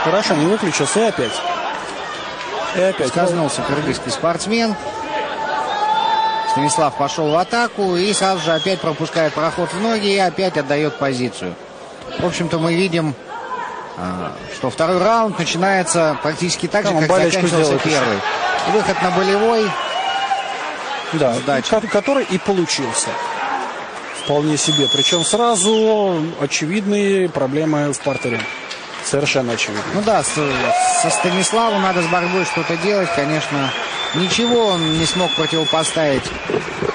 Хорошо, не выключился и опять. Скользнулся кыргызский спортсмен. Станислав пошел в атаку и сразу же опять пропускает проход в ноги и опять отдает позицию. В общем-то, мы видим, что второй раунд начинается практически так же, как заканчивался первый. Выход на болевой. Да, который и получился. Вполне себе. Причем сразу очевидные проблемы в партере. Совершенно очевидно. Ну да, со Станиславом надо с борьбой что-то делать. Конечно, ничего он не смог противопоставить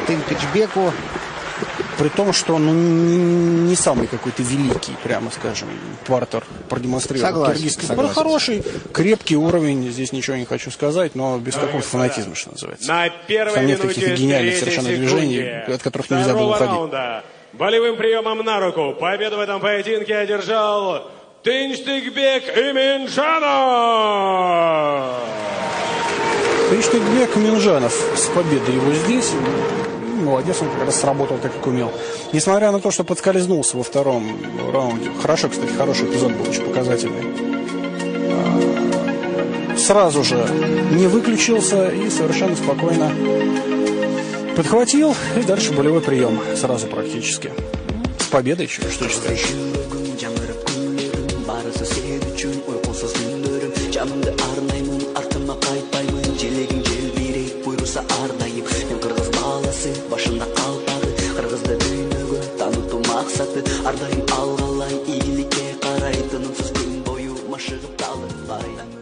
Тынкачбеку. При том, что он не самый какой-то великий, прямо скажем, партер продемонстрировал. Согласен. Хороший, крепкий уровень. Здесь ничего не хочу сказать, но без какого-то фанатизма, что называется. Там нет каких-то гениальных совершенно движений, от которых нельзя было уходить. Болевым приемом на руку победу в этом поединке одержал Тынчтыгбек Иминджанов. Тынчтыгбек Иминджанов с победой его здесь. Молодец, он как раз сработал так, как умел. Несмотря на то, что подскользнулся во втором раунде. Хорошо, кстати, хороший эпизод был, очень показательный. Сразу же не выключился и совершенно спокойно подхватил. И дальше болевой прием. Сразу практически. С победой еще, что считаешь? Başında kalmadı Kırgızda düğünügü tanıtı maksatı Ardayım alğalay iyilikке қарай Тынымсыз күн бойы машығып талып